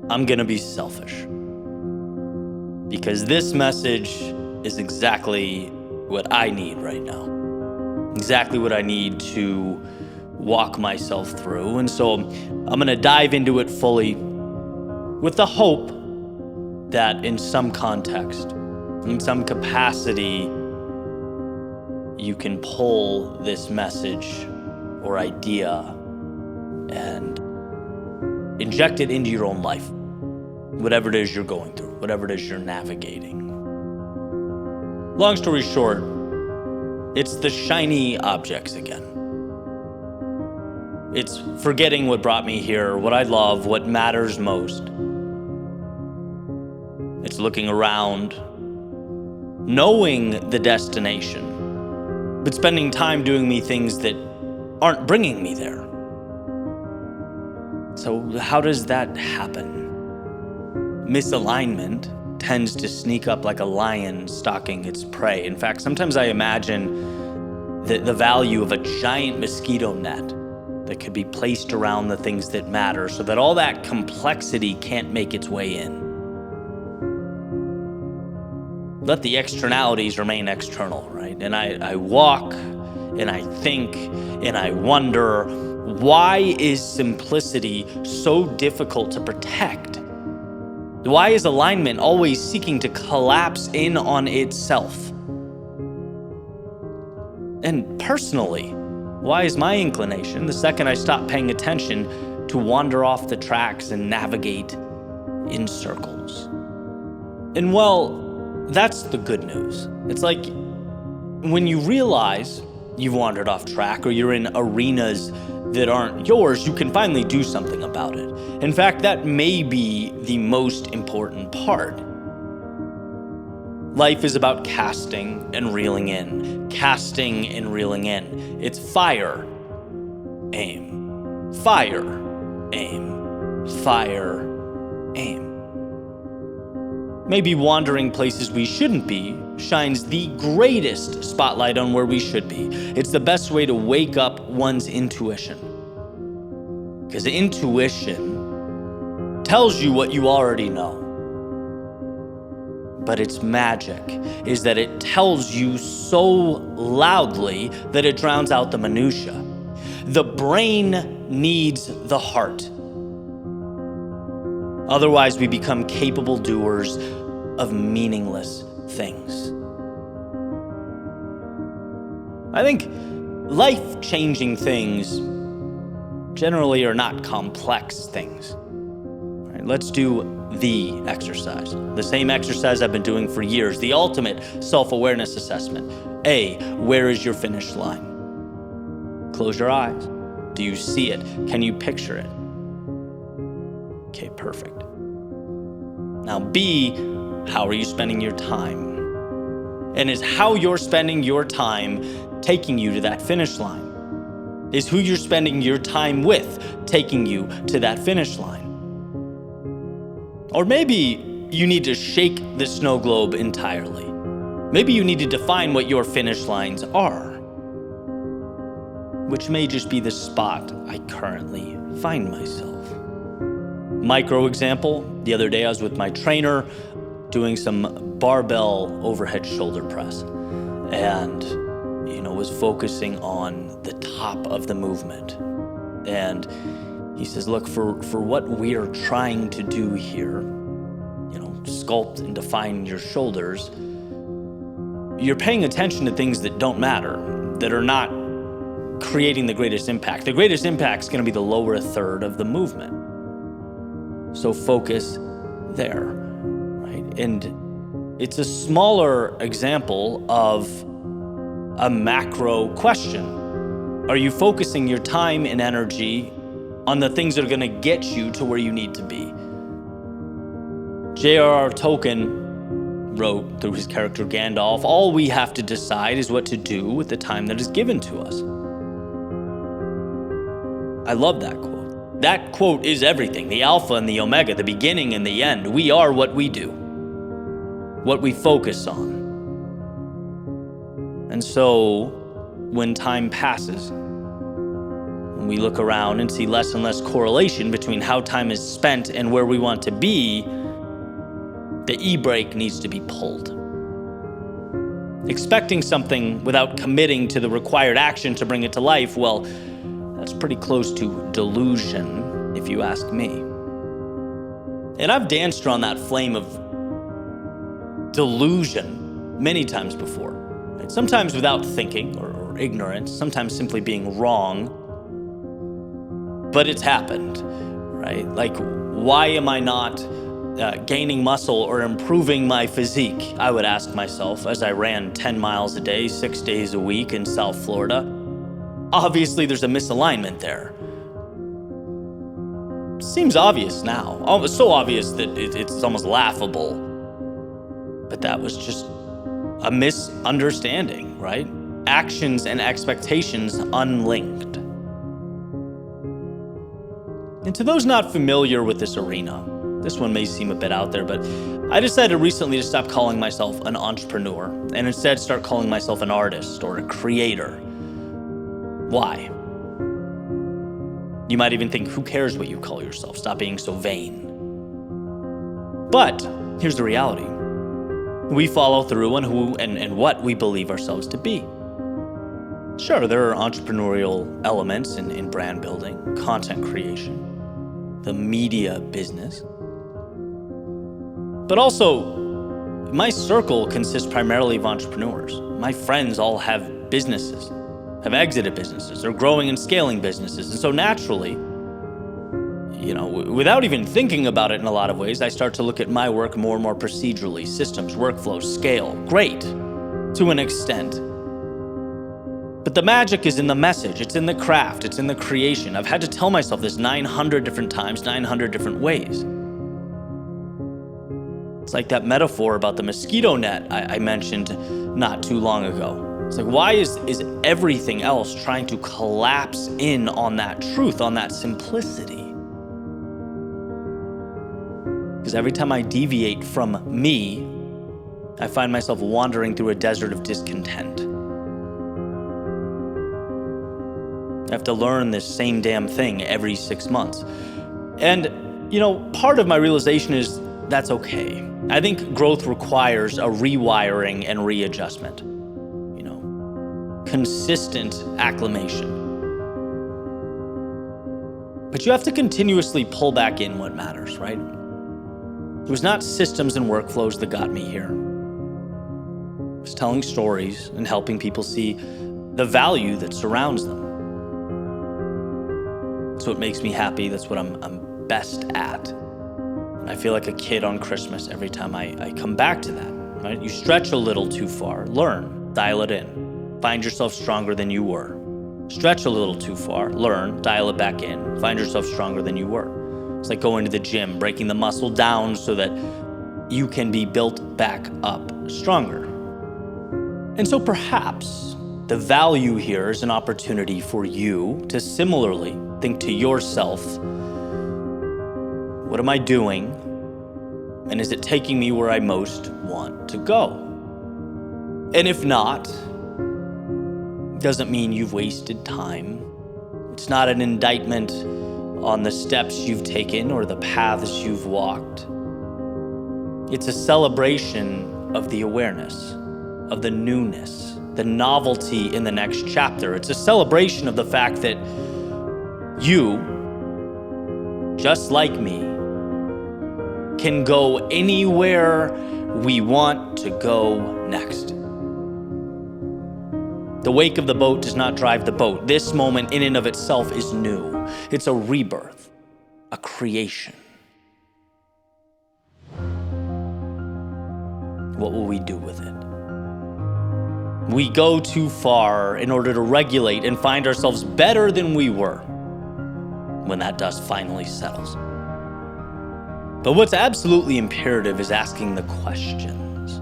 I'm gonna be selfish. Because this message is exactly what I need right now. Exactly what I need to walk myself through. And so I'm gonna dive into it fully with the hope that in some context, in some capacity, you can pull this message or idea and inject it into your own life, whatever it is you're going through, whatever it is you're navigating. Long story short, it's the shiny objects again. It's forgetting what brought me here, what I love, what matters most. It's looking around, knowing the destination, but spending time doing me things that aren't bringing me there. So how does that happen? Misalignment tends to sneak up like a lion stalking its prey. In fact, sometimes I imagine the value of a giant mosquito net that could be placed around the things that matter so that all that complexity can't make its way in. Let the externalities remain external, right? And I walk and I think and I wonder, why is simplicity so difficult to protect? Why is alignment always seeking to collapse in on itself? And personally, why is my inclination, the second I stop paying attention, to wander off the tracks and navigate in circles? And well, that's the good news. It's like when you realize you've wandered off track or you're in arenas that aren't yours, you can finally do something about it. In fact, that may be the most important part. Life is about casting and reeling in, casting and reeling in. It's fire, aim, fire, aim, fire, aim. Maybe wandering places we shouldn't be shines the greatest spotlight on where we should be. It's the best way to wake up one's intuition. Because intuition tells you what you already know. But its magic is that it tells you so loudly that it drowns out the minutia. The brain needs the heart. Otherwise, we become capable doers of meaningless things. I think life-changing things generally are not complex things. All right, let's do the exercise. The same exercise I've been doing for years, the ultimate self-awareness assessment. A, where is your finish line? Close your eyes. Do you see it? Can you picture it? Okay, perfect. Now B, how are you spending your time? And is how you're spending your time taking you to that finish line? Is who you're spending your time with taking you to that finish line? Or maybe you need to shake the snow globe entirely. Maybe you need to define what your finish lines are, which may just be the spot I currently find myself. Micro example, the other day I was with my trainer doing some barbell overhead shoulder press and was focusing on the top of the movement. And he says, look, for what we are trying to do here, sculpt and define your shoulders, you're paying attention to things that don't matter, that are not creating the greatest impact. The greatest impact is going to be the lower third of the movement. So focus there, right? And it's a smaller example of a macro question. Are you focusing your time and energy on the things that are going to get you to where you need to be? J.R.R. Tolkien wrote through his character Gandalf, all we have to decide is what to do with the time that is given to us. I love that quote. That quote is everything, the alpha and the omega, the beginning and the end. We are what we do, what we focus on. And so when time passes, when when we look around and see less and less correlation between how time is spent and where we want to be, the e-brake needs to be pulled. Expecting something without committing to the required action to bring it to life, well, that's pretty close to delusion, if you ask me. And I've danced around that flame of delusion many times before. Right? Sometimes without thinking or ignorance, sometimes simply being wrong. But it's happened, right? Like, why am I not gaining muscle or improving my physique? I would ask myself as I ran 10 miles a day, 6 days a week in South Florida. Obviously, there's a misalignment there. Seems obvious now. So obvious that it's almost laughable. But that was just a misunderstanding, right? Actions and expectations unlinked. And to those not familiar with this arena, this one may seem a bit out there, but I decided recently to stop calling myself an entrepreneur and instead start calling myself an artist or a creator. Why? You might even think, who cares what you call yourself? Stop being so vain. But here's the reality. We follow through on who and what we believe ourselves to be. Sure, there are entrepreneurial elements in brand building, content creation, the media business. But also, my circle consists primarily of entrepreneurs. My friends all have businesses, have exited businesses, or growing and scaling businesses. And so naturally, without even thinking about it in a lot of ways, I start to look at my work more and more procedurally, systems, workflows, scale. Great, to an extent. But the magic is in the message, it's in the craft, it's in the creation. I've had to tell myself this 900 different times, 900 different ways. It's like that metaphor about the mosquito net I mentioned not too long ago. It's like, why is everything else trying to collapse in on that truth, on that simplicity? Because every time I deviate from me, I find myself wandering through a desert of discontent. I have to learn this same damn thing every 6 months. And, part of my realization is that's okay. I think growth requires a rewiring and readjustment. Consistent acclimation. But you have to continuously pull back in what matters, right? It was not systems and workflows that got me here. It was telling stories and helping people see the value that surrounds them. So it makes me happy. That's what I'm best at. And I feel like a kid on Christmas every time I come back to that, right? You stretch a little too far, learn, dial it in, find yourself stronger than you were. Stretch a little too far, learn, dial it back in, find yourself stronger than you were. It's like going to the gym, breaking the muscle down so that you can be built back up stronger. And so perhaps the value here is an opportunity for you to similarly think to yourself, what am I doing? And is it taking me where I most want to go? And if not, it doesn't mean you've wasted time. It's not an indictment on the steps you've taken or the paths you've walked. It's a celebration of the awareness, of the newness, the novelty in the next chapter. It's a celebration of the fact that you, just like me, can go anywhere we want to go next. The wake of the boat does not drive the boat. This moment in and of itself is new. It's a rebirth, a creation. What will we do with it? We go too far in order to regulate and find ourselves better than we were when that dust finally settles. But what's absolutely imperative is asking the questions.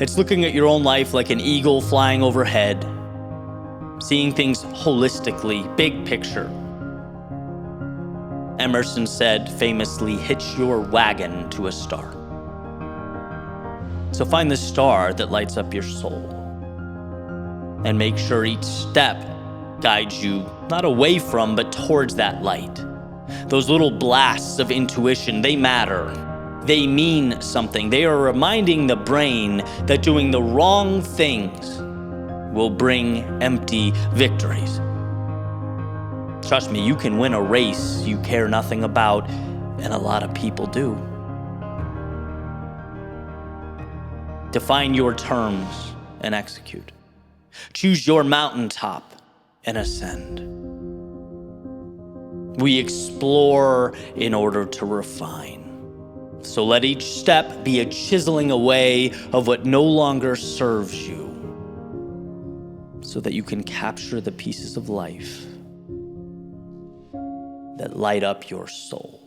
It's looking at your own life like an eagle flying overhead, seeing things holistically, big picture. Emerson said famously, hitch your wagon to a star. So find the star that lights up your soul and make sure each step guides you not away from, but towards that light. Those little blasts of intuition, they matter. They mean something. They are reminding the brain that doing the wrong things will bring empty victories. Trust me, you can win a race you care nothing about, and a lot of people do. Define your terms and execute. Choose your mountaintop and ascend. We explore in order to refine. So let each step be a chiseling away of what no longer serves you, so that you can capture the pieces of life that light up your soul.